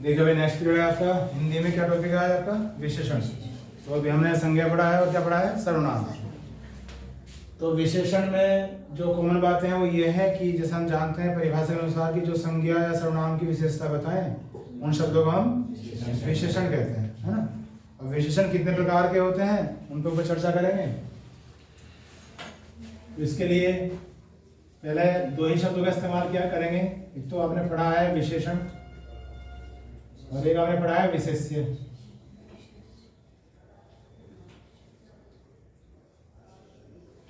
देखो भाई, next period है आपका हिंदी में। क्या टॉपिक है आपका? विशेषण। तो अभी हमने संज्ञा पढ़ा है और क्या पढ़ा है? सर्वनाम। तो विशेषण में जो कॉमन बातें हैं वो ये है कि जैसे हम जानते हैं परिभाषा के अनुसार कि जो संज्ञा या सर्वनाम की विशेषता बताएं उन शब्दों को हम विशेषण कहते हैं, है ना। और विशेषण कितने प्रकार के होते हैं उन पर ऊपर चर्चा करेंगे। तो इसके लिए पहले दो ही शब्दों का इस्तेमाल किया करेंगे। एक तो आपने पढ़ा है विशेषण और एक आपने पढ़ा है विशेष्य।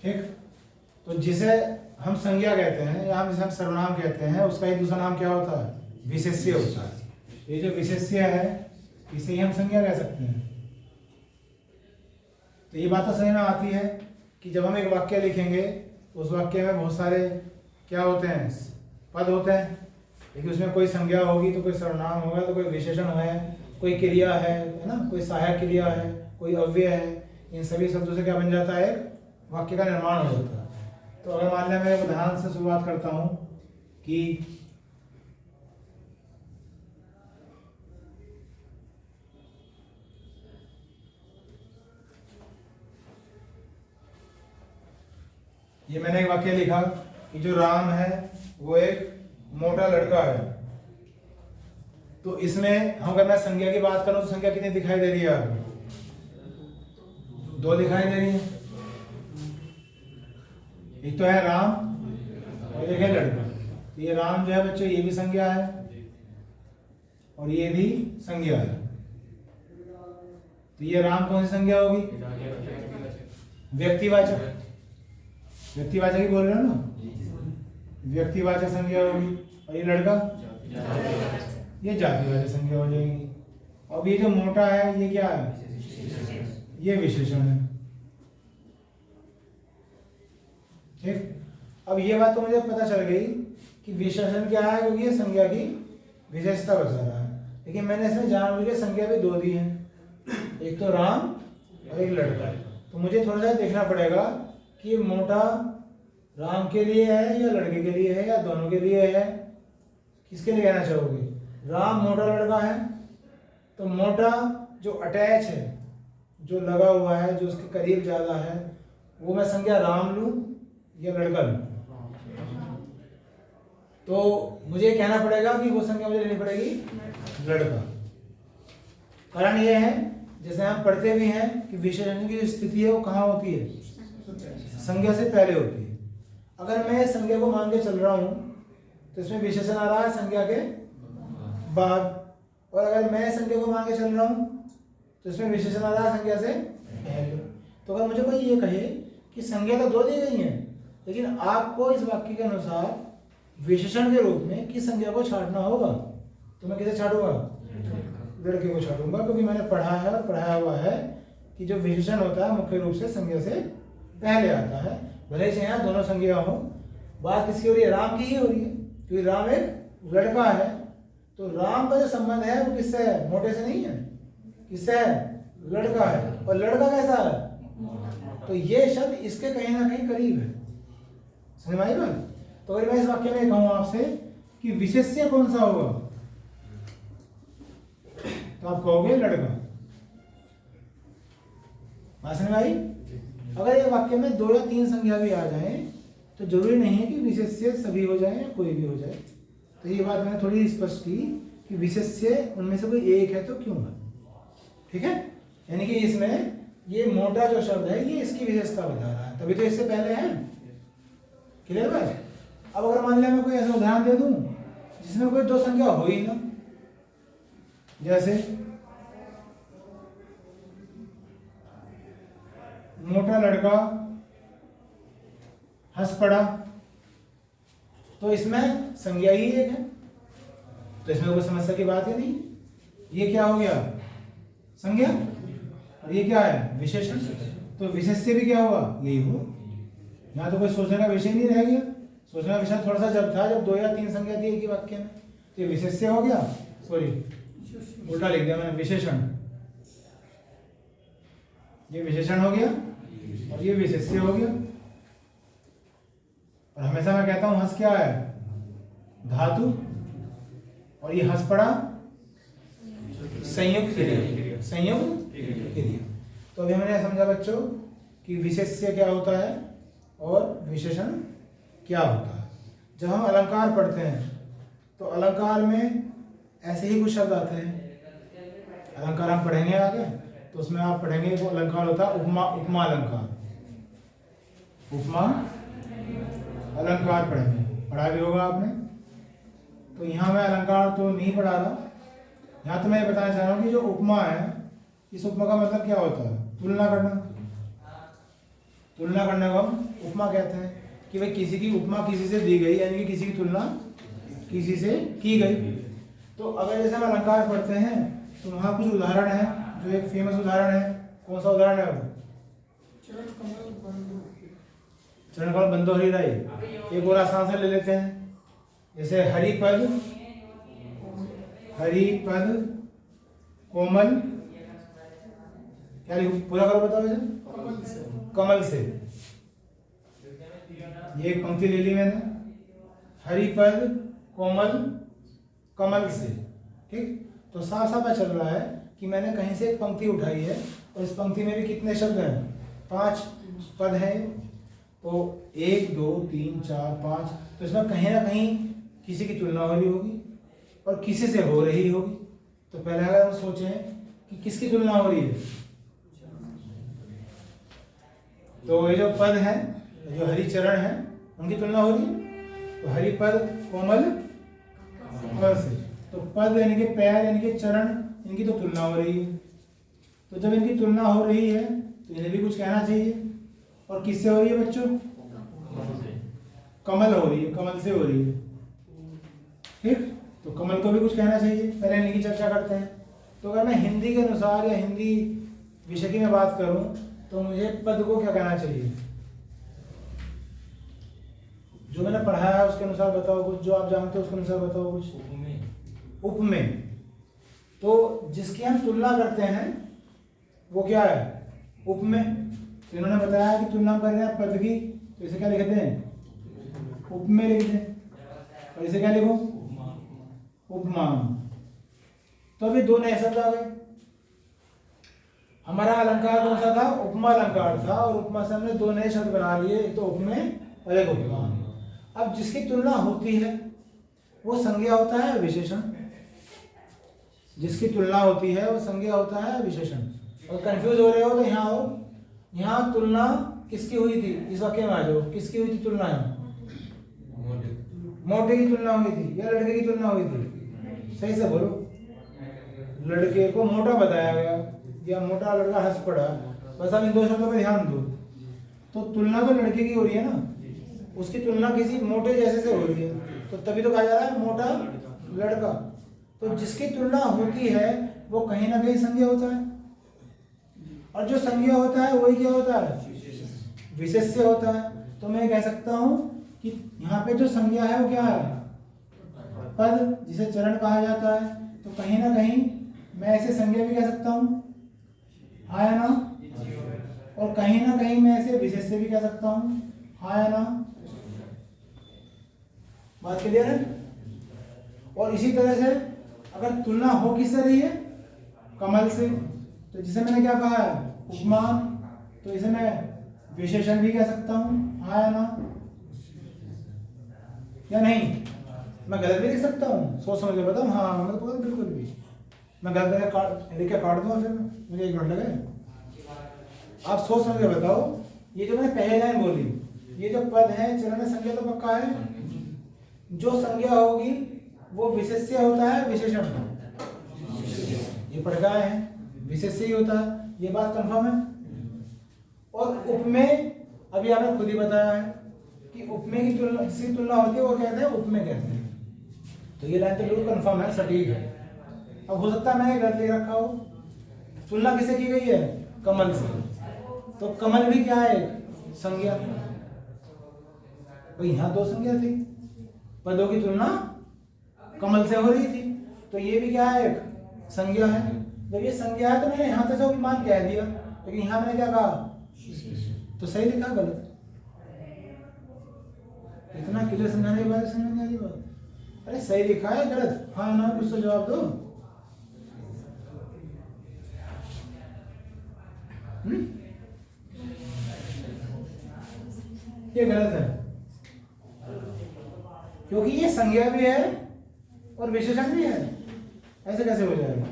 ठीक। तो जिसे हम संज्ञा कहते हैं या जिसे हम सर्वनाम कहते हैं उसका ही दूसरा नाम क्या होता है? विशेष्य होता है। ये जो विशेष्य है इसे ही हम संज्ञा कह सकते हैं। तो ये बात तो समझ में आती है कि जब हम एक वाक्य लिखेंगे तो उस वाक्य में बहुत सारे क्या होते हैं? पद होते हैं। लेकिन उसमें कोई संज्ञा होगी तो कोई सर्वनाम होगा तो कोई विशेषण है, कोई क्रिया है ना, कोई सहायक क्रिया है, कोई अव्यय है। इन सभी शब्दों से क्या बन जाता है? वाक्य का निर्माण हो जाता है। तो अगर मान लिया मैं एक उदाहरण से शुरुआत करता हूं कि ये मैंने एक वाक्य लिखा कि जो राम है वो एक मोटा लड़का है। तो इसमें हम अगर मैं संज्ञा की बात करूं तो संज्ञा कितनी दिखाई दे रही है आपको? दो दिखाई दे रही है। एक तो है राम और एक है लड़का। तो ये राम जो है बच्चों ये भी संज्ञा है और ये भी संज्ञा है। तो ये राम कौन सी संज्ञा होगी? व्यक्तिवाचक। व्यक्तिवाचक ही बोल रहे हो ना, व्यक्तिवाचक संज्ञा होगी। और ये लड़का ये जातिवाचक संज्ञा हो जाएगी। अब ये जो मोटा है ये क्या है? ये विशेषण है। ठीक। अब ये बात तो मुझे पता चल गई कि विशेषण क्या है क्योंकि ये संज्ञा की विशेषता बता रहा है। लेकिन मैंने इसमें जानबूझ के संज्ञा भी दो दी है, एक तो राम और एक लड़का। तो मुझे थोड़ा सा देखना पड़ेगा कि मोटा राम के लिए है या लड़के के लिए है या दोनों के लिए है। किसके लिए कहना चाहोगे? राम मोटा लड़का है तो मोटा जो अटैच है, जो लगा हुआ है, जो उसके करीब ज्यादा है, वो मैं संज्ञा राम लूं या लड़का लूं? तो मुझे कहना पड़ेगा कि वो संज्ञा मुझे लेनी पड़ेगी लड़का। कारण ये है जैसे हम पढ़ते भी हैं कि विशेषण की स्थिति है वो कहाँ होती है? संज्ञा से पहले होती है। अगर मैं संज्ञा को मान के चल रहा हूं तो इसमें विशेषण आ रहा है संज्ञा के बाद, और अगर मैं संज्ञा को मान के चल रहा हूं तो इसमें विशेषण आ रहा है संज्ञा से पहले। तो अगर मुझे कोई ये कहे कि संज्ञा तो दो दी गई है लेकिन आपको इस वाक्य के अनुसार विशेषण के रूप में किस संज्ञा को छांटना होगा, तो मैं किसे छांटूंगा? लड़के को छांटूंगा, क्योंकि मैंने पढ़ा है और पढ़ाया हुआ है कि जो विशेषण होता है मुख्य रूप से संज्ञा से पहले आता है। भले से यहाँ दोनों संज्ञा हो, बात किसकी हो रही है? राम की ही हो रही है क्योंकि राम एक लड़का है। तो राम का जो संबंध है वो किससे है? मोटे से नहीं है। किससे है? लड़का है। और लड़का कैसा है? तो ये शब्द इसके कहीं ना कहीं करीब है। समझ में आई बात? तो अगर मैं इस वाक्य में कहूं आपसे कि विशेष्य कौन सा होगा तो आप कहोगे लड़का। बात समझ में आई? अगर ये वाक्य में दो या तीन संज्ञा भी आ जाए तो जरूरी नहीं है कि विशेष्य सभी हो जाए या कोई भी हो जाए। तो ये बात मैंने थोड़ी स्पष्ट की कि विशेष्य उनमें से कोई एक है तो क्यों है। ठीक है, यानी कि इसमें ये मोटा जो शब्द है ये इसकी विशेषता बता रहा है, तभी तो इससे पहले है। क्लियर बात? अब अगर मान लिया मैं कोई ऐसा उदाहरण दे दूं जिसमें कोई दो संख्या हो ही ना, जैसे मोटा लड़का हंस पड़ा, तो इसमें संज्ञा ही एक है, तो इसमें कोई समस्या की बात ही नहीं। ये क्या हो गया? संज्ञा। और ये क्या है? विशेषण। तो विशेष्य भी क्या हुआ? यही हुआ। यहाँ तो कोई सोचने का विषय नहीं रह गया। सोचने का विषय थोड़ा सा जब था जब दो या तीन संज्ञा थी एक ही वाक्य में। तो ये विशेष्य हो गया, सॉरी उल्टा लिख दिया मैंने, विशेषण। ये विशेषण हो गया और ये विशेष्य हो गया। और हमेशा मैं कहता हूं हंस क्या है? धातु। और ये हंस पड़ा संयुक्त क्रिया, संयुक्त क्रिया। तो अभी हमने समझा बच्चों कि विशेष्य क्या होता है और विशेषण क्या होता है। जब हम अलंकार पढ़ते हैं तो अलंकार में ऐसे ही कुछ शब्द आते हैं। अलंकार हम पढ़ेंगे आगे, तो उसमें आप पढ़ेंगे वो अलंकार होता है उपमा, उपमा अलंकार, उपमा अलंकार पढ़ेंगे, पढ़ा भी होगा आपने। तो यहाँ मैं अलंकार तो नहीं पढ़ा रहा, यहाँ तो मैं बताना चाह रहा हूँ कि जो उपमा है, इस उपमा का मतलब क्या होता है? तुलना करना। तुलना करने को हम उपमा कहते हैं कि भाई किसी की उपमा किसी से दी गई, यानी कि किसी की तुलना किसी से की गई। तो अगर जैसे हम अलंकार पढ़ते हैं तो वहाँ कुछ उदाहरण है, जो एक फेमस उदाहरण है। कौन सा उदाहरण है वो? चरण कमल बंदो हरि राय। एक और आसान से ले लेते हैं, जैसे हरिपद, हरिपद कोमल, क्या लिखूं? पूरा करो, बताओ इसे। कमल से। ये एक पंक्ति ले ली मैंने, हरिपद कोमल कमल से। ठीक, तो साफ साफ पता चल रहा है कि मैंने कहीं से एक पंक्ति उठाई है और इस पंक्ति में भी कितने शब्द हैं? 5 पद हैं। तो 1 2 3 4 5, तो इसमें कहीं ना कहीं किसी की तुलना हो रही होगी और किसी से हो रही होगी। तो पहले अगर हम सोचें कि किसकी तुलना हो रही है, तो ये जो पद है, जो हरिचरण है, उनकी तुलना हो रही है। तो हरिपद कोमल कमल से, तो पद यानी कि पैर यानी कि चरण, इनकी तो तुलना हो रही है। तो जब इनकी तुलना हो रही है तो इन्हें भी कुछ कहना चाहिए। और किससे हो रही है बच्चों? कमल हो रही है, कमल से हो रही है। ठीक, तो कमल को भी कुछ कहना चाहिए। पहले इनकी चर्चा करते हैं। तो अगर मैं हिंदी के अनुसार या हिंदी विषय की मैं बात करूं तो मुझे पद को क्या कहना चाहिए? जो मैंने पढ़ाया है उसके अनुसार बताओ कुछ, जो आप जानते हो उसके अनुसार बताओ कुछ। उपमेय। तो जिसकी हम तुलना करते हैं वो क्या है? उपमेय। तो इन्होंने बताया कि तुलना कर रहे हैं पद की, तो इसे क्या लिखते हैं? उपमेय लिखते हैं। और इसे क्या लिखो? उपमान। तो अभी दो नए शब्द आ गए। हमारा अलंकार कौन सा था? उपमा अलंकार था, और उपमा से हमने दो नए शब्द बना लिए, एक तो उपमेय और एक उपमान। अब जिसकी तुलना होती है वो संज्ञा होता है विशेषण। जिसकी तुलना होती है वो संज्ञा होता है विशेषण। और कंफ्यूज हो रहे हो तो यहाँ आओ, यहाँ तुलना किसकी हुई थी? इस वाक्य में आ जाओ, किसकी हुई थी तुलना? मोटे की तुलना हुई थी या लड़के की तुलना हुई थी? सही से बोलो। लड़के को मोटा बताया गया या मोटा लड़का हंस पड़ा। बस अब इन दो शब्दों पर ध्यान दो। तो तुलना तो लड़के की हो रही है ना, उसकी तुलना किसी मोटे जैसे से हो रही है, तो तभी तो कहा जा रहा है मोटा लड़का। तो जिसकी तुलना होती है वो कहीं ना कहीं संज्ञा होता है, और जो संज्ञा होता है वही क्या होता है? विशेष्य होता है। तो मैं कह सकता हूं कि यहाँ पे जो संज्ञा है वो क्या है? पद, जिसे चरण कहा जाता है। तो कहीं ना कहीं मैं ऐसे संज्ञा भी कह सकता हूं, हाँ या ना? और कहीं ना कहीं मैं ऐसे विशेष्य भी कह सकता हूं, हाँ या ना? बात क्लियर है? और इसी तरह से अगर तुलना हो किससे रही है? कमल से। तो जिसे मैंने क्या कहा है? उपमान। तो इसे मैं विशेषण भी कह सकता हूँ, हाँ या ना? या नहीं? मैं गलत भी लिख सकता हूँ, सोच समझ के बताऊँ। हाँ मतलब बिल्कुल भी मैं गलत लिख के काट दूँ, फिर मुझे 1 मिनट लगे। आप सोच समझ के बताओ। ये जो मैंने पहले लाइन बोली, ये जो पद है चरण संज्ञा तो पक्का है। जो संज्ञा होगी वो विशेष्य होता है विशेषण? ये पढ़ गए हैं, विशेष्य ही होता है, ये बात कंफर्म है। और उपमेय, अभी आपने खुद ही बताया है कि उपमेय की तुलना से तुलना होती है वो कहते हैं उपमेय कहते हैं। तो ये लाइन तो बिल्कुल कंफर्म है, सटीक है। अब हो सकता है मैंने गलत लिख रखा हो। तुलना किसे की गई है? कमल से। तो कमल भी क्या है? संज्ञा। तो यहाँ 2 संज्ञा थी, पदों की तुलना कमल से हो रही थी, तो ये भी क्या है? एक संज्ञा है। जब ये संज्ञा है तो मैंने यहाँ से उपमान कह दिया, लेकिन यहाँ मैंने क्या कहा? तो सही लिखा गलत? इतना क्लियर समझाने के बाद समझ में नहीं आ रही बात? अरे सही लिखा है गलत? हाँ ना, कुछ तो जवाब दो। ये गलत है, क्योंकि ये संज्ञा भी है और विशेषण भी है। ऐसे कैसे हो जाएगा?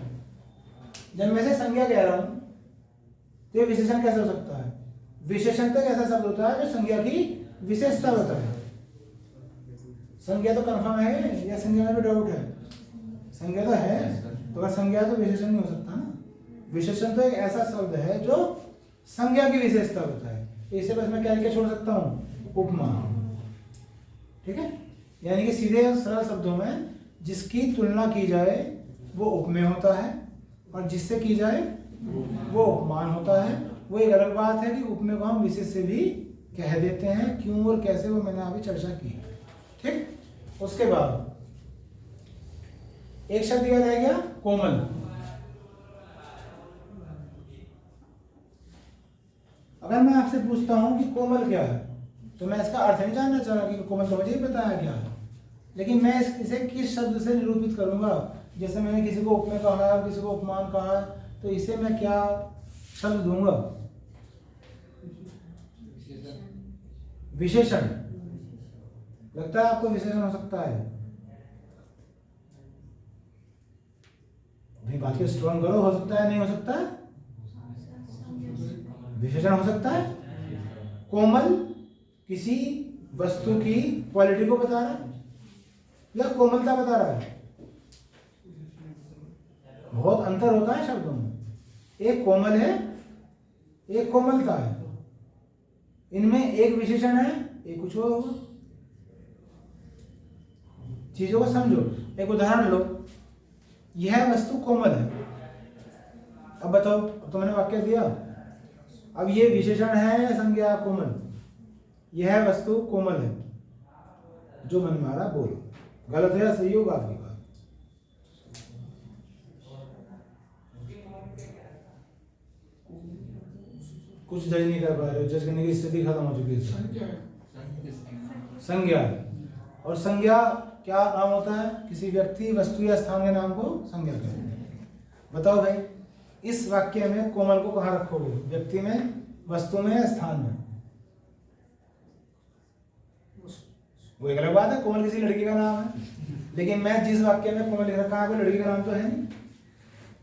जब मैं से संज्ञा कह रहा हूं तो ये विशेषण कैसे हो सकता है? विशेषण तो ऐसा शब्द होता है जो संज्ञा की विशेषता होता है। संज्ञा तो कंफर्म है या संज्ञा में भी डाउट है? संज्ञा तो है, तो अगर संज्ञा तो विशेषण नहीं हो सकता ना। विशेषण तो एक ऐसा शब्द है जो संज्ञा की विशेषता होता है। इसे बस मैं क्या लिख के छोड़ सकता हूँ? उपमा। ठीक है, यानी कि सीधे और सरल शब्दों में जिसकी तुलना की जाए वो उपमेय होता है और जिससे की जाए वो उपमान होता है। वो एक अलग बात है कि उपमेय को हम विशेष से भी कह देते हैं, क्यों और कैसे वो मैंने अभी चर्चा की है। ठीक, उसके बाद एक शब्द याद रह गया, कोमल। अगर मैं आपसे पूछता हूं कि कोमल क्या है तो मैं इसका अर्थ नहीं जानना चाह रहा कि कोमल तो मुझे ही पता है क्या है, लेकिन मैं इसे किस शब्द से निरूपित करूंगा? जैसे मैंने किसी को उपमेय कहा है, किसी को उपमान कहा है, तो इसे मैं क्या शब्द दूंगा? विशेषण। लगता है आपको विशेषण हो सकता है? अपनी बात को स्ट्रॉन्ग करो, हो सकता है नहीं हो सकता है? विशेषण हो सकता है। कोमल किसी वस्तु की क्वालिटी को बता रहा है या कोमलता बता रहा है? बहुत अंतर होता है शब्दों में। एक कोमल है, एक कोमलता है। इनमें एक विशेषण है, एक कुछ और होगा। चीजों को समझो। एक उदाहरण लो, यह वस्तु कोमल है। अब बताओ, अब तो मैंने वाक्य दिया। अब ये विशेषण है या संज्ञा? कोमल। यह वस्तु कोमल है, जो मन में आ रहा बोलो। गलत है या सही हो बात की बात। कुछ जज नहीं कर पा रहे हो, जज करने की स्थिति खत्म हो चुकी है। संज्ञा। और संज्ञा क्या नाम होता है? किसी व्यक्ति, वस्तु या स्थान के नाम को संज्ञा कहते हैं। बताओ भाई, इस वाक्य में कोमल को कहाँ रखोगे? व्यक्ति में, वस्तु में या स्थान में? वो एक अलग बात है, कोमल किसी लड़की का नाम है, लेकिन मैं जिस वाक्य में कोमल लिख रखा है कोई लड़की का नाम तो है नहीं।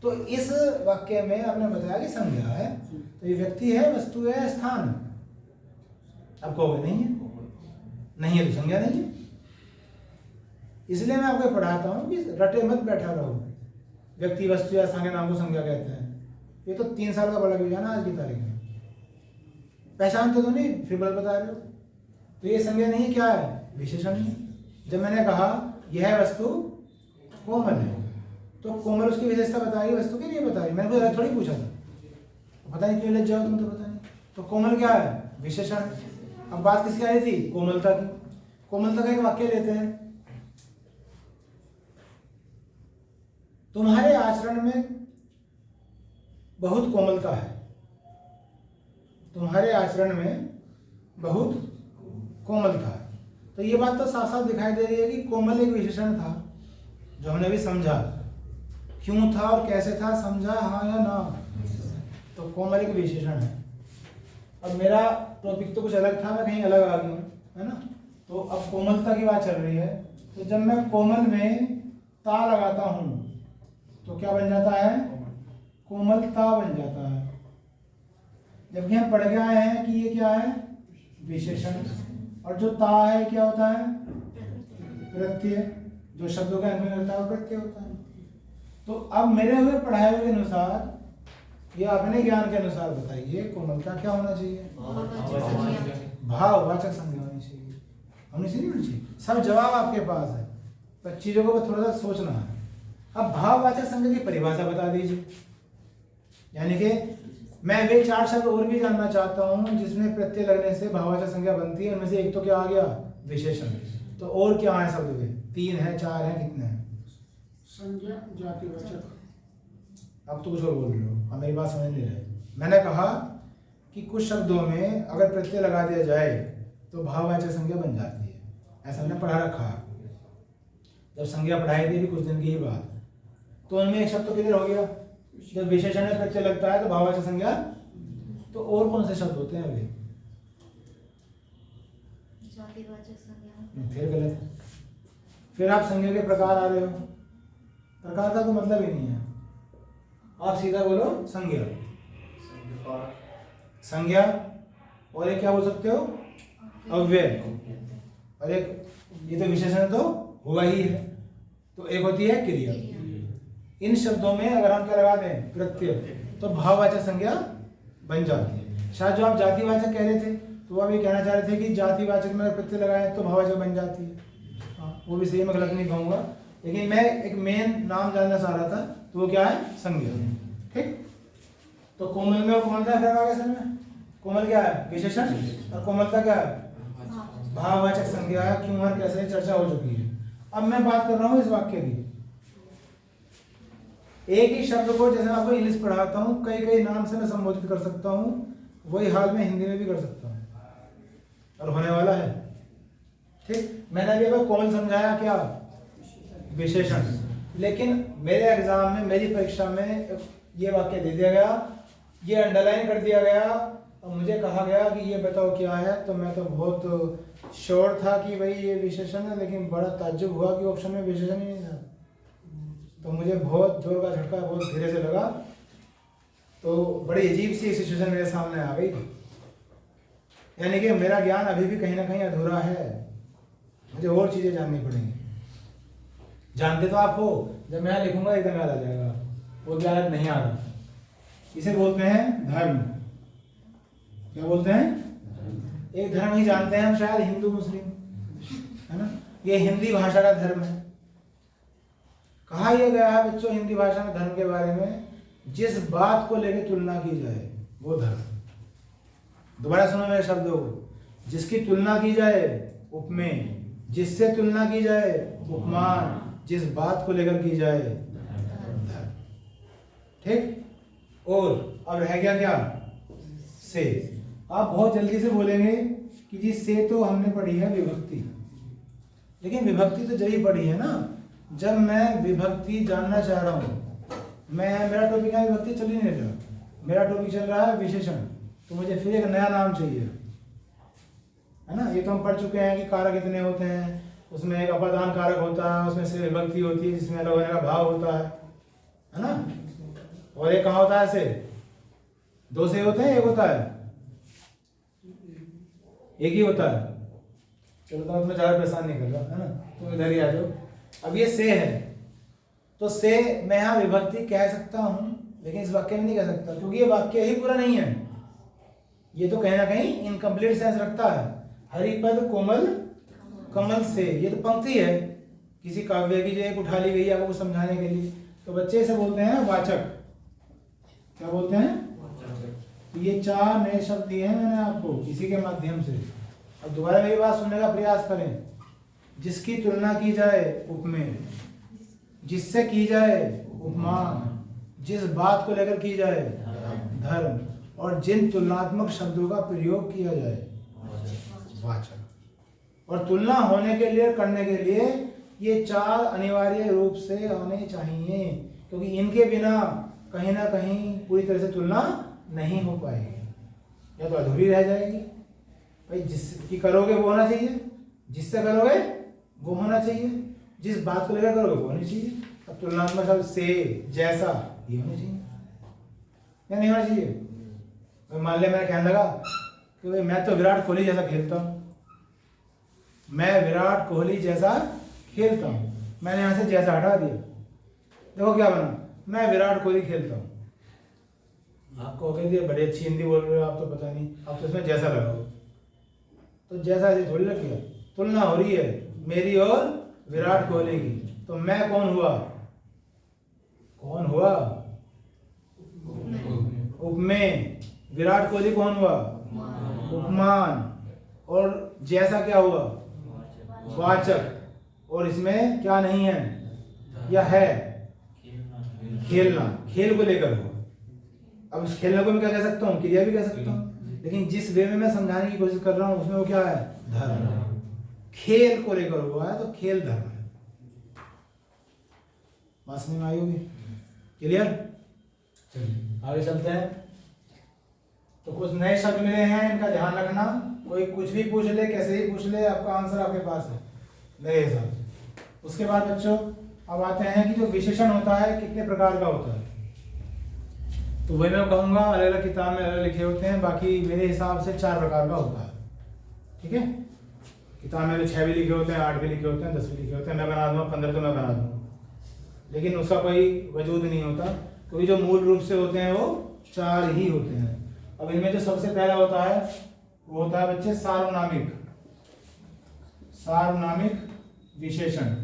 तो इस वाक्य में आपने बताया कि संज्ञा है, तो ये व्यक्ति है, वस्तु है, स्थान है। अब कहोगे नहीं है, नहीं है तो संज्ञा नहीं है। इसलिए मैं आपको पढ़ाता हूं कि रटे मत बैठा रहो। व्यक्ति, वस्तु या स्थान के नाम को संज्ञा कहते हैं। ये तो 3 साल का बड़ा विज्ञान आज की तारीख में। पहचानते तो नहीं, फिर बल बता रहे हो। तो ये संज्ञा नहीं, क्या है? विशेषण है। जब मैंने कहा यह वस्तु कोमल है, तो कोमल उसकी विशेषता बताई, वस्तु की नहीं बताई। मैंने कुछ थोड़ी पूछा था। पता नहीं क्यों लग जाओ तुम, तो पता नहीं। तो कोमल क्या है? विशेषण। अब बात किसकी आ रही थी? कोमलता की। कोमलता का एक वाक्य लेते हैं। तुम्हारे आचरण में बहुत कोमलता है। तुम्हारे आचरण में बहुत कोमलता है। तो ये बात तो साफ साफ दिखाई दे रही है कि कोमल एक विशेषण था, जो हमने भी समझा। क्यों था और कैसे था समझा, हाँ या ना? तो कोमल एक विशेषण है। अब मेरा टॉपिक तो कुछ अलग था, मैं कहीं अलग आ गया हूँ, है ना? तो अब कोमलता की बात चल रही है। तो जब मैं कोमल में ता लगाता हूँ तो क्या बन जाता है? कोमलता बन जाता है। जबकि हम पढ़ के आए हैं कि ये क्या है? विशेषण। और जो ता है क्या होता है? प्रत्यय। जो शब्दों का अंत में होता है वो प्रत्यय होता है। तो अब मेरे हुए पढ़ाए हुए के अनुसार या अपने ज्ञान के अनुसार बताइए, कोमलता क्या होना चाहिए? भाववाचक संज्ञा होनी चाहिए। होनी चाहिए। सब जवाब आपके पास है, पर चीजों को थोड़ा सा सोचना है। अब भाववाचक संज्ञा की परिभाषा बता दीजिए। यानी कि मैं वे 4 शब्द और भी जानना चाहता हूं जिसमें प्रत्यय लगने से भाववाचक संज्ञा बनती है। उनमें से एक तो क्या आ गया? विशेषण। तो और क्या है शब्द वे? 3 है, 4 है, कितने हैं? संज्ञा, जातिवाचक। अब तो कुछ और बोल रहे हो, अब मेरी बात समझ नहीं रहे। मैंने कहा कि कुछ शब्दों में अगर प्रत्यय लगा दिया जाए तो भाववाचक संज्ञा बन जाती है। ऐसा हमने पढ़ा रखा। जब संज्ञा पढ़ाई थी भी कुछ दिन की ही बात, तो उनमें एक शब्द तो किधर हो गया? जब विशेषण में प्रत्यय लगता है तो भाववाचक संज्ञा तो और कौन से शब्द होते हैं अभी? जातिवाचक संज्ञा। फिर गलत है। फिर आप संज्ञा के प्रकार आ रहे हो। प्रकार का तो मतलब ही नहीं है, आप सीधा बोलो संज्ञा। संज्ञा और एक क्या बोल सकते हो? अव्यय। और एक ये तो विशेषण तो हुआ ही है, तो एक होती है क्रिया। इन शब्दों में अगर हम क्या लगा दें? प्रत्यय, तो भाववाचक संज्ञा बन जाती है। शायद जो आप जातिवाचक कह रहे थे तो आप ये कहना चाह रहे थे कि जातिवाचक में प्रत्यय लगाए तो भाववाचक बन जाती है। हाँ, वो भी सही, मैं गलत नहीं कहूँगा, लेकिन मैं एक मेन नाम जानना चाह रहा था, तो वो क्या है? संज्ञा। ठीक, तो कोमल में और कोमलता फर्क आ गया सर में। कोमल क्या है? विशेषण, और कोमलता क्या है? भाववाचक संज्ञा है। क्यों और कैसे चर्चा हो चुकी है। अब मैं बात कर रहा हूँ इस वाक्य की। एक ही शब्द को जैसे मैं आपको इंग्लिश पढ़ाता हूँ, कई कई नाम से मैं संबोधित कर सकता हूँ, वही हाल में हिंदी में भी कर सकता हूँ, और होने वाला है। ठीक, मैंने अभी अगर कोमल समझाया क्या? विशेषण। लेकिन मेरे एग्जाम में, मेरी परीक्षा में ये वाक्य दे दिया गया, ये अंडरलाइन कर दिया गया, और मुझे कहा गया कि ये बताओ क्या है, तो मैं तो बहुत श्योर था कि भाई ये विशेषण है, लेकिन बड़ा ताज्जुब हुआ कि ऑप्शन में विशेषण ही नहीं था। तो मुझे बहुत जोर का झटका बहुत धीरे से लगा, तो बड़ी अजीब सी सिचुएशन मेरे सामने आ गई। यानी कि मेरा ज्ञान अभी भी कहीं ना कहीं अधूरा है, मुझे और चीज़ें जाननी पड़ेंगी। जानते तो आप हो, जब मैं लिखूंगा एकदम याद आ जाएगा, वो याद नहीं आ रहा। इसे बोलते हैं धर्म। क्या बोलते हैं? एक धर्म ही जानते हैं हम शायद, हिंदू मुस्लिम, है ना। ये हिंदी भाषा का धर्म है। कहा यह गया है बच्चों हिंदी भाषा में धर्म के बारे में, जिस बात को लेकर तुलना की जाए वो धर्म। दोबारा सुनो मेरे शब्दों को। जिसकी तुलना की जाए उपमेय, जिससे तुलना की जाए उपमान, जिस बात को लेकर की जाए धर्म। ठीक, और अब रह गया क्या? से। आप बहुत जल्दी से बोलेंगे कि जी से तो हमने पढ़ी है विभक्ति, लेकिन विभक्ति तो जही पढ़ी है ना जब मैं विभक्ति जानना चाह रहा हूँ। मेरा टॉपिक है विभक्ति चल ही नहीं रहा, मेरा टॉपिक चल रहा है विशेषण। तो मुझे फिर एक नया नाम चाहिए, है ना। ये तो हम पढ़ चुके हैं कि कारक कितने होते हैं, उसमें एक अपादान कारक होता है, उसमें से विभक्ति होती है जिसमें अलग होने का भाव होता है ना। और एक कहाँ होता है? से। दो से होते हैं, एक होता है, एक ही होता है। चलो तो मैं ज़्यादा परेशान नहीं कर रहा, है ना, तुम इधर ही आ जाओ। अब ये से है, तो से मैं यहाँ विभक्ति कह सकता हूँ, लेकिन इस वाक्य में नहीं कह सकता, क्योंकि ये वाक्य ही पूरा नहीं है। ये तो कहीं ना कहीं इनकम्प्लीट सेंस रखता है। हरिपद कोमल कमल से, ये तो पंक्ति है किसी काव्य की जो एक उठा ली गई है आपको समझाने के लिए। तो बच्चे इसे बोलते हैं वाचक। क्या बोलते हैं? ये 4 नए शब्द दिए हैं मैंने आपको इसी के माध्यम से। अब दोबारा मेरी बात सुनने का प्रयास करें। जिसकी तुलना की जाए उपमेय, जिससे की जाए उपमान, जिस बात को लेकर की जाए धर्म, और जिन तुलनात्मक शब्दों का प्रयोग किया जाए वाचक। और तुलना होने के लिए, करने के लिए ये 4 अनिवार्य रूप से आने चाहिए, क्योंकि इनके बिना कहीं ना कहीं पूरी तरह से तुलना नहीं हो पाएगी, या तो अधूरी रह जाएगी। भाई जिसकी करोगे वो होना चाहिए, जिससे करोगे वो होना चाहिए, जिस बात को लेकर करोगे वो होनी चाहिए। अब तुलनात्मक शब्द से, जैसा, ये होना चाहिए या नहीं होना चाहिए? मान लिया मैंने कहने लगा कि भाई मैं तो विराट कोहली जैसा खेलता हूँ, मैं विराट कोहली जैसा खेलता हूँ, मैंने यहाँ से जैसा हटा दिया, देखो क्या बना, मैं विराट कोहली खेलता हूँ। आपको कह दिया बड़ी अच्छी हिंदी बोल रहे हो आप, तो पता नहीं, आप तो इसमें जैसा लगाओ, तो जैसा ऐसे थोड़ी लग गया। तुलना हो रही है मेरी और विराट कोहली की, तो मैं कौन हुआ? कौन हुआ? उपमेय। विराट कोहली कौन हुआ? उपमान। और जैसा क्या हुआ? वाचक। और इसमें क्या नहीं है या है? खेलना, खेल को लेकर हुआ। अब इस खेलने को मैं क्या कह सकता हूँ? क्रिया भी कह सकता हूँ, लेकिन जिस वे में मैं समझाने की कोशिश कर रहा हूँ उसमें वो क्या है? धर्म। खेल को लेकर हुआ है तो खेल धर्म है। बात समझ में आई होगी? क्लियर? चलिए आगे चलते हैं। तो कुछ नए शब्द मिले हैं, इनका ध्यान रखना। कोई कुछ भी पूछ ले, कैसे ही पूछ ले, आपका आंसर आपके पास है मेरे हिसाब से। उसके बाद बच्चों अब आते हैं कि जो विशेषण होता है कितने प्रकार का होता है। तो वही मैं कहूँगा, अलग अलग किताब में अलग लिखे होते हैं, बाकी मेरे हिसाब से 4 प्रकार का होता है। ठीक है, किताब में तो 6 भी लिखे होते हैं, 8 भी लिखे होते हैं, 10 भी लिखे होते हैं। मैं बना दूंगा 15 तो मैं बना दूंगा, लेकिन उसका कोई वजूद नहीं होता, क्योंकि जो मूल रूप से होते हैं वो 4 ही होते हैं। अब इनमें जो सबसे पहला होता है वो होता है बच्चे सार्वनामिक। सार्वनामिक विशेषण,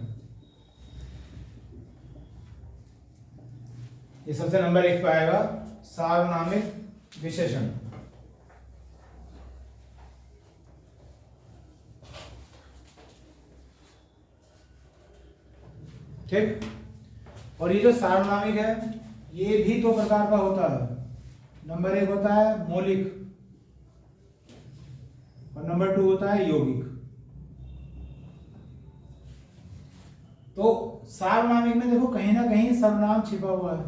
ये सबसे नंबर 1 पे आएगा, सार्वनामिक विशेषण। ठीक, और ये जो सार्वनामिक है ये भी 2 प्रकार का होता है। नंबर 1 होता है मौलिक और नंबर 2 होता है यौगिक। तो सार्वनामिक में देखो कहीं ना कहीं सर्वनाम छिपा हुआ है।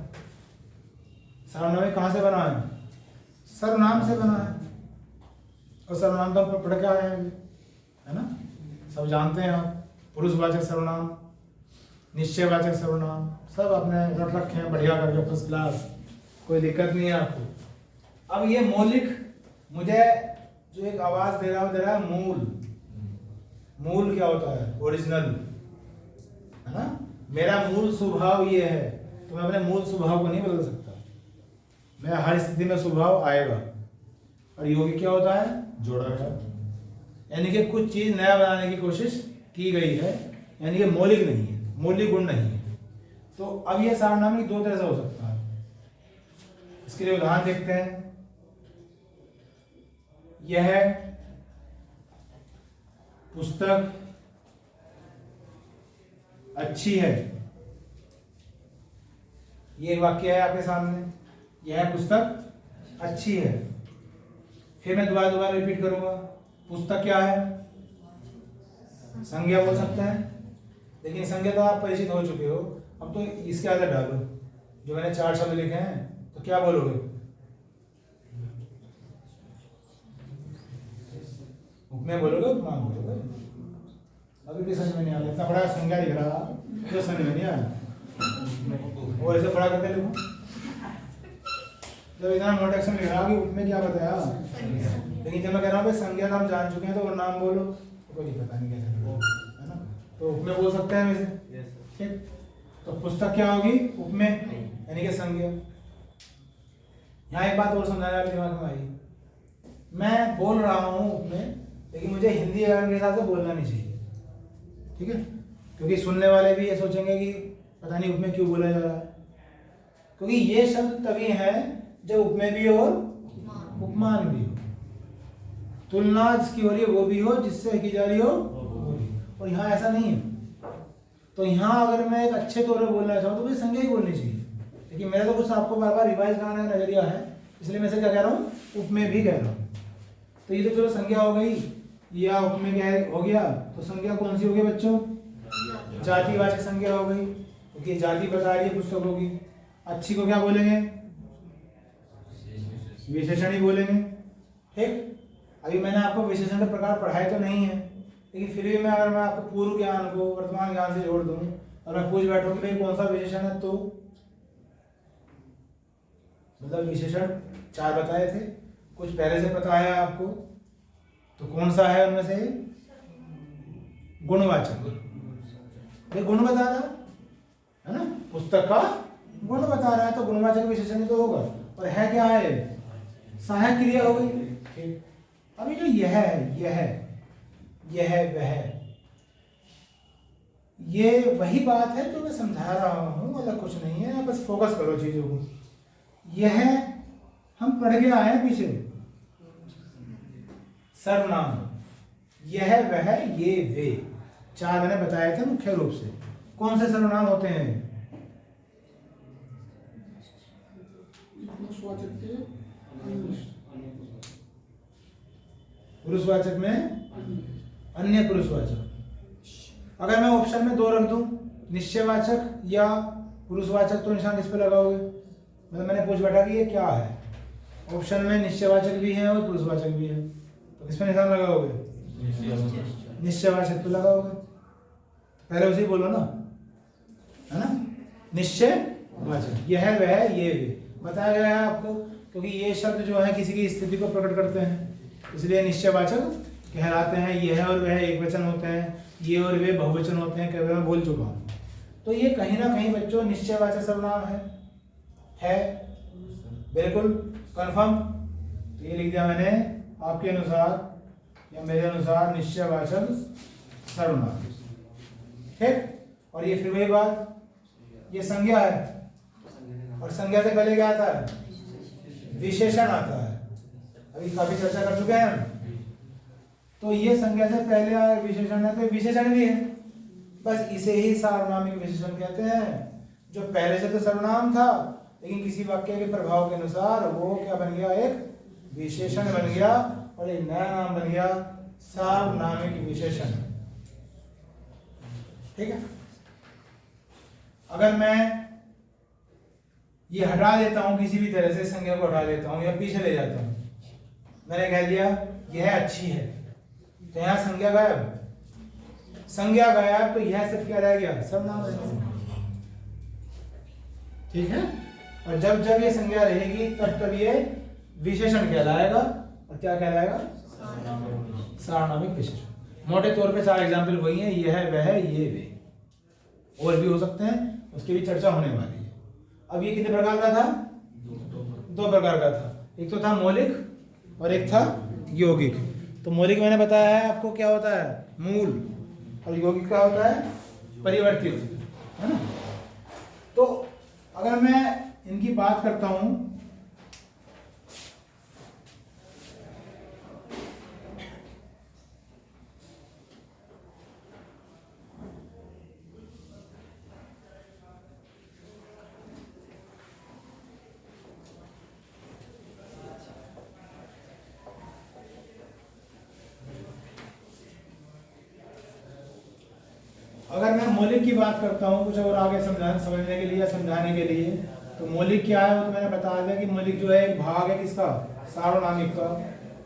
सर्वनामिक कहां से बना है? सर्वनाम से बना है, और सर्वनाम तो पढ़ के आए हैं, है ना, सब जानते हैं आप। पुरुषवाचक सर्वनाम, निश्चयवाचक सर्वनाम, सब आपने रट रखे हैं बढ़िया करके, फर्स्ट क्लास, कोई दिक्कत नहीं है आपको। अब ये मौलिक मुझे जो एक आवाज दे रहा है मूल। मूल क्या होता है? ओरिजिनल, है ना। मेरा मूल स्वभाव ये है, तो मैं अपने मूल स्वभाव को नहीं बदल सकता, मेरा हर स्थिति में स्वभाव आएगा। और यौगिक क्या होता है? जोड़ा गया, यानी कि कुछ चीज नया बनाने की कोशिश की गई है, यानी कि मौलिक नहीं है, मौलिक गुण नहीं है। तो अब ये सार्वनामिक 2 तरह से हो सकता है। इसके लिए उदाहरण देखते हैं। यह पुस्तक अच्छी है, ये वाक्य है आपके सामने, यह पुस्तक अच्छी है। फिर मैं दोबारा रिपीट करूंगा, पुस्तक क्या है? संज्ञा बोल सकते हैं, लेकिन संज्ञा तो आप परिचित हो चुके हो। अब तो इसके आगे डालो, जो मैंने 4 शब्द लिखे हैं, तो क्या बोलोगे? उपमेय बोलोगे, उपमान बोलोगे? अभी भी समझ में नहीं आ रहा, इतना बड़ा संज्ञा लिख रहा जो समझ में नहीं आया। वो ऐसे बड़ा करके लिखो, जब इतना मोटा एक्शन लिख रहा कि उपमेय क्या बताया। लेकिन जब मैं कह रहा हूँ संज्ञा तो हम जान चुके हैं, तो वो नाम बोलो, तो कोई पता नहीं कैसे, है ना। तो उपमेय बोल सकते हैं वैसे, ठीक। तो पुस्तक क्या होगी? उपमेय, यानी कि संज्ञा। यहाँ एक बात और समझाने दिमाग में आई, मैं बोल रहा हूँ उपमेय, लेकिन मुझे हिंदी व्याकरण के हिसाब से बोलना नहीं चाहिए, ठीक है। क्योंकि सुनने वाले भी ये सोचेंगे कि पता नहीं उपमेय क्यों बोला जा रहा है, क्योंकि ये शब्द तभी है जब उपमेय भी हो और उपमान भी हो। तुलना जिसकी हो रही है वो भी हो, जिससे की जा रही हो वो भी। और यहाँ ऐसा नहीं है। तो यहाँ अगर मैं एक अच्छे तौर पर बोलना चाहूँ तो मुझे संज्ञा ही बोलनी चाहिए, लेकिन मेरा तो कुछ आपको बार बार रिवाइज कराने का नजरिया है, इसलिए मैं से क्या कह रहा हूँ? उपमेय भी कह रहा हूँ। तो ये तो चलो संज्ञा हो गई, या उपमेय क्या हो गया। तो संज्ञा कौन सी हो गई बच्चों? जातिवाचक संज्ञा हो गई, क्योंकि जाति बता रही है पुस्तकों की। अच्छी को क्या बोलेंगे? विशेषण ही बोलेंगे, ठीक। अभी मैंने आपको विशेषण के प्रकार पढ़ाए तो नहीं है, लेकिन फिर भी मैं अगर मैं आपको पूर्व ज्ञान को वर्तमान ज्ञान से जोड़ दूं और मैं पूछ बैठूं कि कौन सा विशेषण है, तो मतलब विशेषण 4 बताए थे, कुछ पहले से पता है आपको, तो कौन सा है उनमें से? गुणवाचक। ये गुण बता रहा है ना, पुस्तक का गुण बता रहा है, तो गुणवाचक विशेषण ही तो होगा। और है क्या है? सहायक क्रिया हो गई, ठीक। अभी जो यह वह, ये वही बात है जो मैं समझा रहा हूं, अलग कुछ नहीं है, बस फोकस करो चीजों को। यह हम पढ़ के आए हैं पीछे, सर्वनाम, यह वह ये वे 4 मैंने बताए थे मुख्य रूप से। कौन से सर्वनाम होते हैं? पुरुषवाचक में अन्य पुरुषवाचक। अगर मैं ऑप्शन में 2 रख दूं, निश्चयवाचक या पुरुषवाचक, तो निशान किस पे लगाओगे? मतलब मैंने पूछ बैठा कि ये क्या है, ऑप्शन में निश्चयवाचक भी है और पुरुषवाचक भी है, तो किस पे निशान लगाओगे? निश्चयवाचक पे लगाओगे। पहले उसे बोलो ना, है ना? निश्चयवाचक, यह वह ये वे बताया गया है आपको, क्योंकि ये शब्द जो है किसी की स्थिति को प्रकट करते हैं, इसलिए निश्चयवाचक कहलाते हैं। यह और वह एक वचन होते हैं, ये और वे बहुवचन होते हैं, कई बार मैं बोल चुका हूँ। तो ये कहीं ना कहीं बच्चों निश्चयवाचक सर्वनाम है बिल्कुल कंफर्म। तो ये लिख दिया मैंने आपके अनुसार या मेरे अनुसार निश्चयवाचक सर्वनाम, ठीक। और ये फिर वही बात, ये संज्ञा है और संज्ञा से पहले क्या आता है? विशेषण आता है। अभी काफी चर्चा कर चुके हैं हम। तो ये संज्ञा से पहले आया विशेषण है, तो विशेषण भी है, बस इसे ही सार्वनामिक विशेषण कहते हैं। जो पहले से तो सर्वनाम था, लेकिन किसी वाक्य के प्रभाव के अनुसार वो क्या बन गया? एक विशेषण बन गया, और एक नया नाम बन गया सार्वनामिक विशेषण, ठीक है। अगर मैं ये हटा देता हूं, किसी भी तरह से संज्ञा को हटा देता हूं या पीछे ले जाता हूं, मैंने कह दिया यह अच्छी है, तो यहां संज्ञा गायब, संज्ञा गायब, तो यह सिर्फ क्या रह गया? सर्वनाम रह गया, ठीक है। और जब जब ये संज्ञा रहेगी तब तब ये विशेषण कहलाएगा, और क्या कहलाएगा? सार्वनामिक विशेषण। मोटे तौर पे 4 एग्जाम्पल वही हैं, यह वह ये वे, और भी हो सकते हैं, उसकी भी चर्चा होने वाली है। अब ये कितने प्रकार का था? 2 प्रकार का था। एक तो था मौलिक और एक था यौगिक। तो मौलिक मैंने बताया है आपको क्या होता है? मूल। और यौगिक क्या होता है? परिवर्तित, है ना। तो अगर मैं इनकी बात करता हूं, अगर मैं मौलिक की बात करता हूं कुछ और आगे समझने के लिए या समझाने के लिए, तो मौलिक क्या है वो तो मैंने बता दिया कि मौलिक जो है एक भाग है किसका? सार्वनामिक का।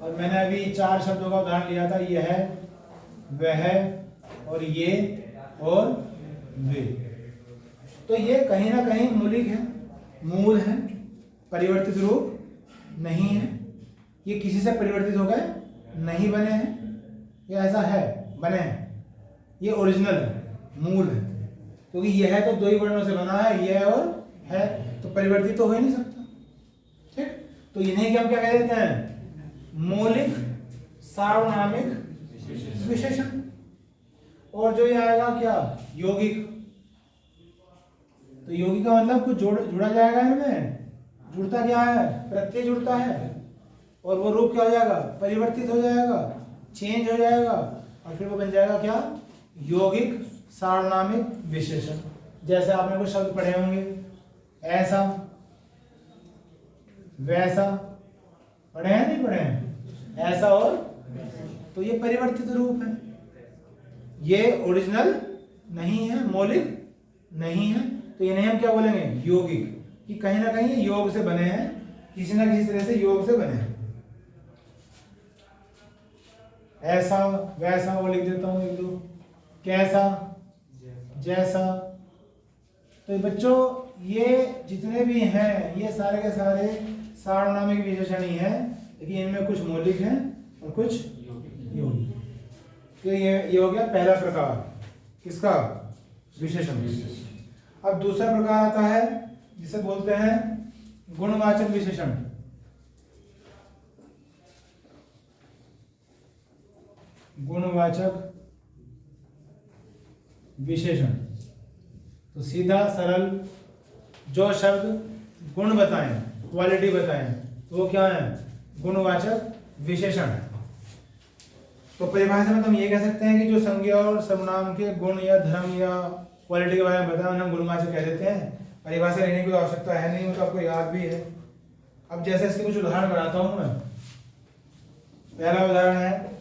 और मैंने अभी 4 शब्दों का उदाहरण लिया था, यह, वह और ये और वे। तो ये कहीं ना कहीं मौलिक है, मूल है, परिवर्तित रूप नहीं है। ये किसी से परिवर्तित हो गए नहीं बने हैं, या ऐसा है बने हैं, ये ओरिजिनल है, मूल है। क्योंकि यह तो 2 ही वर्णों से बना है, यह और है, तो परिवर्तित तो हो ही नहीं सकता, ठीक। तो इन्हें क्या क्या कह देते हैं? मौलिक सार्वनामिक विशेषण। और जो ये आएगा क्या? यौगिक। तो यौगिक का मतलब कुछ जुड़ा जाएगा इनमें। जुड़ता क्या है? प्रत्यय जुड़ता है, और वो रूप क्या हो जाएगा? परिवर्तित हो जाएगा, चेंज हो जाएगा, और फिर वो बन जाएगा क्या? यौगिक सार्वनामिक विशेषण। जैसे आपने कुछ शब्द पढ़े होंगे, ऐसा, वैसा, पढ़े हैं नहीं पढ़े हैं? ऐसा और, तो ये परिवर्तित रूप है, ये ओरिजिनल नहीं है, मौलिक नहीं है। तो इन्हें हम क्या बोलेंगे? यौगिक। कि कहीं ना कहीं योग से बने हैं, किसी ना किसी तरह से योग से बने हैं। ऐसा, वैसा, वो लिख देता हूं 1-2, कैसा, जैसा। तो बच्चों ये जितने भी हैं ये सारे के सारे सार्वनामिक विशेषण ही हैं, लेकिन इनमें कुछ मौलिक हैं और कुछ यौगिक। तो ये हो गया पहला प्रकार किसका? विशेषण। अब दूसरा प्रकार आता है जिसे बोलते हैं गुणवाचक विशेषण। गुणवाचक विशेषण, तो सीधा सरल जो शब्द गुण बताएं, क्वालिटी बताएं, तो वो क्या है? गुणवाचक विशेषण है। तो परिभाषा में तो हम ये कह सकते हैं कि जो संज्ञा और सर्वनाम के गुण या धर्म या क्वालिटी के बारे में बताया उन्हें हम गुणवाचक कह देते हैं। परिभाषा लेने की कोई आवश्यकता है नहीं, वो तो आपको याद भी है। अब जैसे इसके कुछ उदाहरण बनाता हूं मैं। पहला उदाहरण है,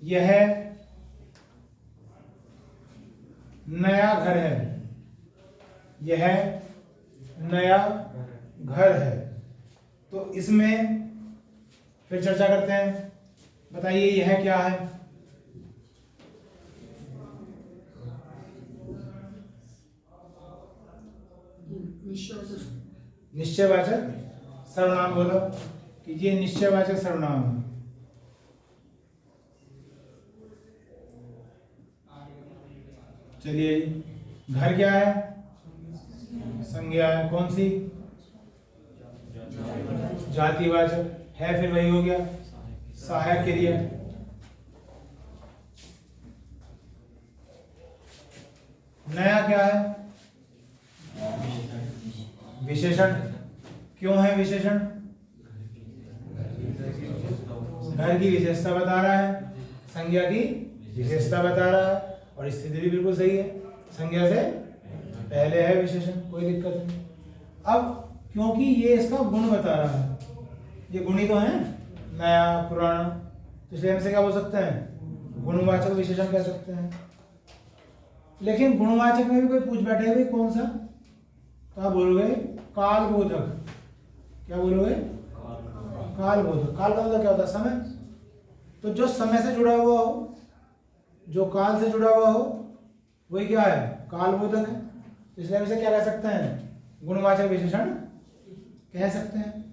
यह नया घर है। यह नया घर है। तो इसमें फिर चर्चा करते हैं। बताइए यह क्या है? निश्चयवाचक सर्वनाम बोलो कि ये निश्चयवाचक सर्वनाम है। चलिए, घर क्या है? संज्ञा है। कौन सी? जातिवाचक है, फिर वही हो गया सहायक क्रिया। नया क्या है? विशेषण। क्यों है विशेषण? घर की विशेषता बता रहा है, संज्ञा की विशेषता बता रहा है, और स्थिति भी बिल्कुल सही है, संज्ञा से पहले है विशेषण, कोई दिक्कत नहीं। अब क्योंकि ये इसका गुण बता रहा है, ये गुणी तो है, नया पुराना, तो इसलिए हमसे क्या बोल सकते हैं? गुणवाचक विशेषण कह सकते हैं। लेकिन गुणवाचक में भी कोई पूछ बैठे हुए कौन सा, तो आप बोलोगे कालबोधक। क्या बोलोगे? कालबोधक। काल का मतलब क्या होता है? समय। तो जो समय से जुड़ा हुआ हो, जो काल से जुड़ा हुआ हो, वही क्या है? कालबोधक है। इसलिए हम इसे क्या कह सकते हैं? गुणवाचक विशेषण कह सकते हैं।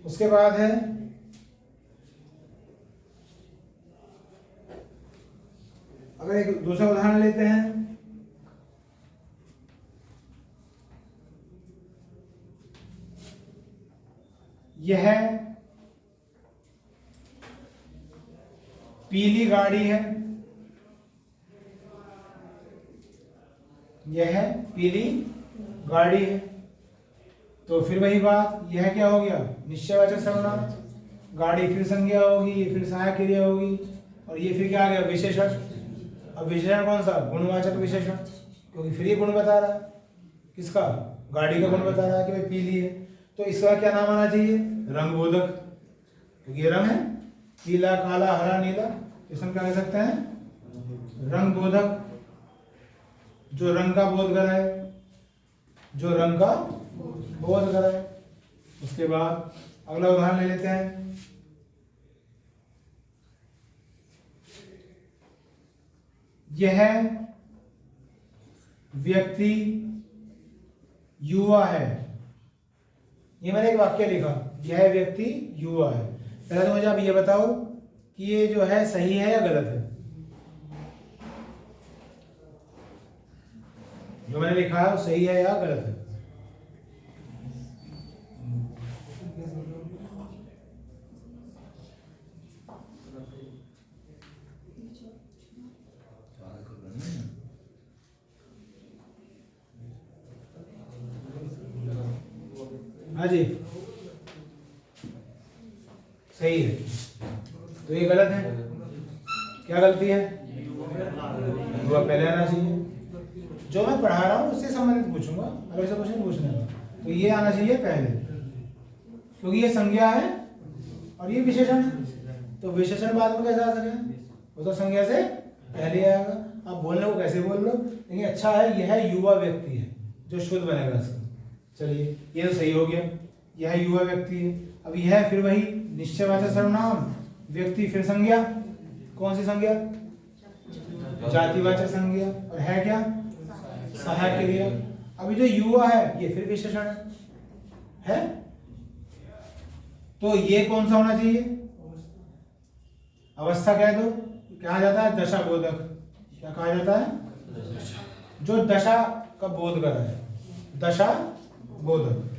उसके बाद है अगर एक दूसरा उदाहरण लेते हैं, यह पीली गाड़ी है। यह पीली गाड़ी है। तो फिर वही बात, यह क्या हो गया? निश्चयवाचक सर्वनाम। गाड़ी फिर संज्ञा होगी, ये फिर सहायक क्रिया होगी, और ये फिर क्या आ गया? विशेषण। अब विशेषण कौन सा? गुणवाचक विशेषण, क्योंकि फिर ये गुण बता रहा है। किसका? गाड़ी का गुण बता रहा है कि भाई पीली है। तो इसका क्या नाम आना चाहिए? रंगबोधक, क्योंकि ये रंग है, पीला, काला, हरा, नीला, इसमें क्या कह सकते हैं? रंगबोधक। जो रंग का बोध कराए, जो रंग का बोध कराए। उसके बाद अगला उदाहरण ले लेते हैं। यह व्यक्ति युवा है। ये मैंने एक वाक्य लिखा, यह व्यक्ति युवा है। पहले तो मुझे आप ये बताओ कि ये जो है सही है या गलत है? जो मैंने लिखा है वो सही है या गलत है? हाँ जी, सही है। तो ये गलत है। क्या गलती है? युवा पहले आना चाहिए। जो मैं पढ़ा रहा हूँ उससे संबंधित पूछूंगा, अगर ऐसा क्वेश्चन पूछने का तो ये आना चाहिए पहले, क्योंकि ये संज्ञा है और ये विशेषण है। तो विशेषण बाद में कैसे आ सके? वो तो संज्ञा से पहले आएगा। आप बोलने को कैसे बोल लो, लेकिन अच्छा है यह युवा व्यक्ति है, जो शुद्ध बनेगा इसका। चलिए, ये तो सही हो गया, यह युवा व्यक्ति है। अब यह फिर वही निश्चयवाचक सर्वनाम, व्यक्ति फिर संज्ञा। कौन सी संज्ञा? जातिवाचक संज्ञा। और है क्या? सहायक क्रिया। अभी जो युवा है ये फिर विशेषण है। तो ये कौन सा होना चाहिए? अवस्था कह दो, कहा जाता है दशाबोधक। क्या कहा जाता है? जो दशा का बोध कर रहा है, दशा बोधक।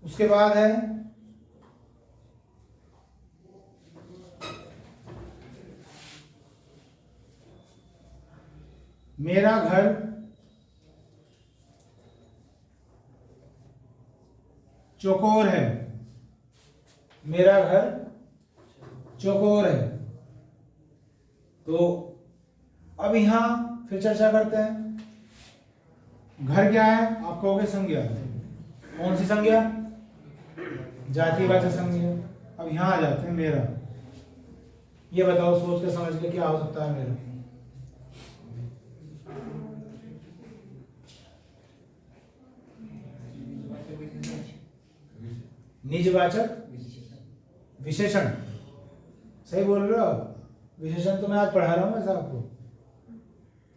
उसके बाद है मेरा घर चौकोर है। मेरा घर चौकोर है। तो अब यहां फिर चर्चा करते हैं। घर क्या है? आप कहोगे संज्ञा। कौन सी संज्ञा? जातिवाचक संज्ञा। अब यहां आ जाते हैं मेरा। ये बताओ सोच के समझ के क्या हो सकता है मेरा। निजवाचक विशेषण, सही बोल रहे हो आप। विशेषण तो मैं आज पढ़ा रहा हूँ वैसे आपको,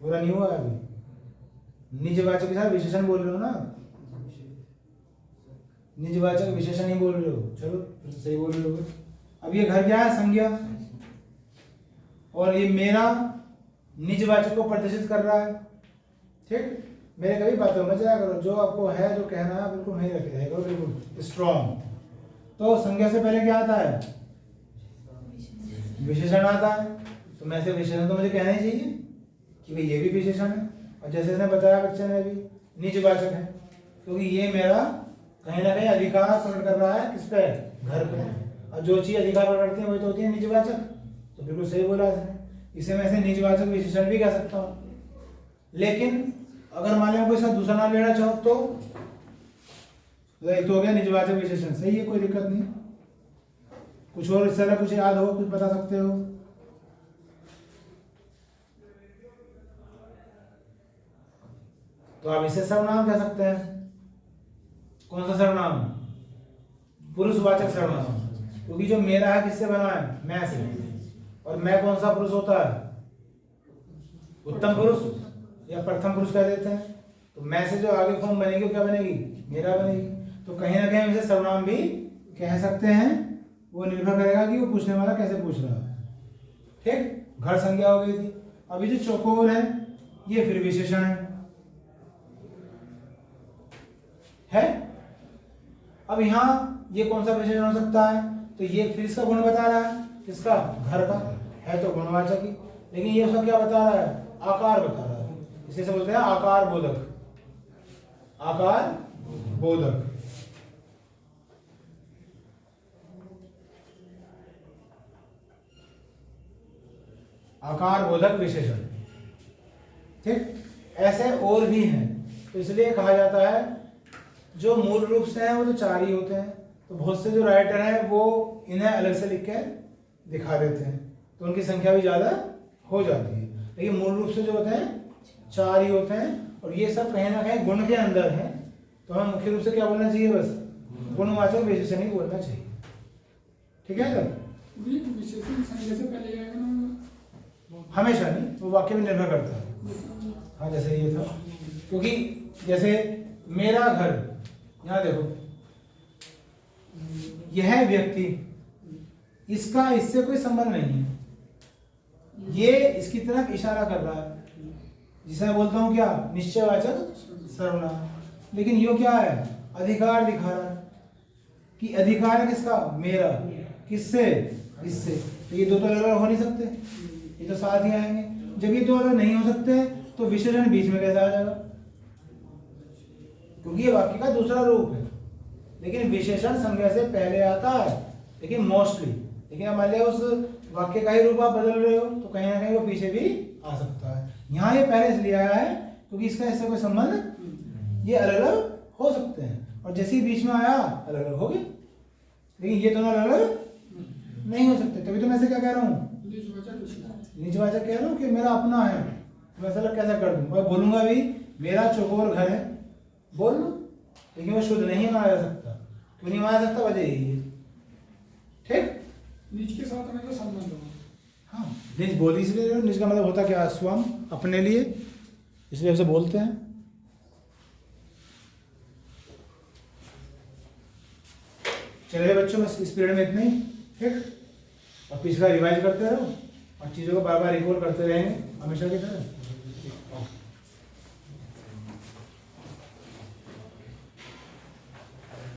पूरा नहीं हुआ अभी। निजवाचक के साथ विशेषण बोल रहे हो ना, निजवाचक विशेषण ही बोल रहे हो। चलो सही बोल रहे हो। अब ये घर क्या है, संज्ञा, और ये मेरा निजवाचक को प्रदर्शित कर रहा है। ठीक, मेरे कभी बातों में जाया करो, जो आपको है जो कहना है बिल्कुल नहीं रखे करो, बिल्कुल स्ट्रॉन्ग। तो संज्ञा से पहले क्या आता है, विशेषण आता है। तो मैं से विशेषण तो मुझे कहना ही चाहिए कि भाई ये भी विशेषण है। और जैसे इसने बताया बच्चे ने भी, निजवाचक है, क्योंकि ये मेरा कहीं ना कहीं अधिकार प्रकट कर रहा है किस पे, घर पे। और जो चीज अधिकार प्रकट करती है वही तो होती है निजवाचक। तो बिल्कुल सही बोला इसने, इसे मैं ऐसे निजवाचक विशेषण भी कह सकता हूँ। लेकिन अगर मान लिया कोई इसका दूसरा नाम लेना चाहो तो एक तो हो गया निजवाचक विशेषण, सही है, कोई दिक्कत नहीं। कुछ और इस तरह कुछ याद हो, कुछ बता सकते हो। तो आप इसे सर्वनाम कह सकते हैं। कौन सा सर्वनाम, पुरुषवाचक सर्वनाम, क्योंकि जो मेरा है किससे बना है, मैं से। और मैं कौन सा पुरुष होता है, उत्तम पुरुष या प्रथम पुरुष कह देते हैं। तो मैं से जो आगे फॉर्म बनेगी वो क्या बनेगी, मेरा बनेगी। तो कहीं ना कहीं हम इसे सर्वनाम भी कह सकते हैं। वो निर्भर करेगा कि वो पूछने वाला कैसे पूछ रहा है। ठीक, घर संज्ञा हो गई थी। अभी जो चौकोर है ये फिर विशेषण है। अब यहाँ ये कौन सा विशेषण हो सकता है, तो ये फिर इसका गुण बता रहा है, किसका, घर का है तो गुणवाचक ही। लेकिन ये उसका क्या बता रहा है, आकार बता रहा है। इसे से बोलते हैं आकार बोधक, आकार बोधक। आकार बोधक विशेषण। ठीक, ऐसे और भी हैं। तो इसलिए कहा जाता है जो मूल रूप से हैं वो तो चार ही होते हैं। तो बहुत से जो राइटर हैं वो इन्हें अलग से लिख के दिखा देते हैं, तो उनकी संख्या भी ज़्यादा हो जाती है। लेकिन मूल रूप से जो होते हैं चार ही होते हैं। और ये सब कहीं ना कहीं गुण के अंदर है। तो हमें मुख्य रूप से क्या बोलना चाहिए, बस गुणवाचक विशेषण ही बोलना चाहिए। ठीक है सर, विशेषण संज्ञा से पहले आएगा ना, हमेशा नहीं, वो वाक्य में निर्भर करता है। हाँ, जैसे ये था, क्योंकि जैसे मेरा घर, यहाँ देखो, यह व्यक्ति, इसका इससे कोई संबंध नहीं है, ये इसकी तरफ इशारा कर रहा है, जिसे मैं बोलता हूँ क्या, निश्चयवाचक सर्वनाम। लेकिन यो क्या है, अधिकार दिखा रहा है कि अधिकार है किसका, मेरा, किससे, इससे। तो ये दो तो अलग हो नहीं सकते, ये तो साथ ही आएंगे। जब ये दो अलग नहीं हो सकते तो विशेषण बीच में कैसे आ जाएगा, क्योंकि ये वाक्य का दूसरा रूप है। लेकिन विशेषण संज्ञा से पहले आता है, लेकिन मोस्टली। लेकिन मान लिया उस वाक्य का ही रूप आप बदल रहे हो तो कहीं ना कहीं वो पीछे भी आ सकता है। यहाँ ये पहले इसलिए आया है क्योंकि इसका इससे कोई संबंध, ये अलग अलग हो सकते हैं। और जैसे ही बीच में आया अलग अलग हो गए, लेकिन ये दोनों अलग अलग नहीं हो सकते। तभी तो मैं ऐसे क्या कह रहा हूँ, निजवाचक कह रहा हूँ कि मेरा अपना है। मैं ऐसा कैसे कर दूँ, मैं बोलूंगा भी मेरा चौकोर घर है, बोल लो, लेकिन वो शुद्ध नहीं माना जा सकता। क्यों नहीं माना सकता, वजह यही है। ठीक, निज के साथ हमें संबंध हो। हाँ, निज बोल इसलिए, निज का मतलब होता क्या, स्वयं, अपने लिए, इसलिए उसे बोलते हैं। चलिए बच्चों, बस इस पीरियड में इतने ही। ठीक, और पिछला रिवाइज करते रहो और चीज़ों को बार बार रिकॉल करते रहेंगे हमेशा की तरह।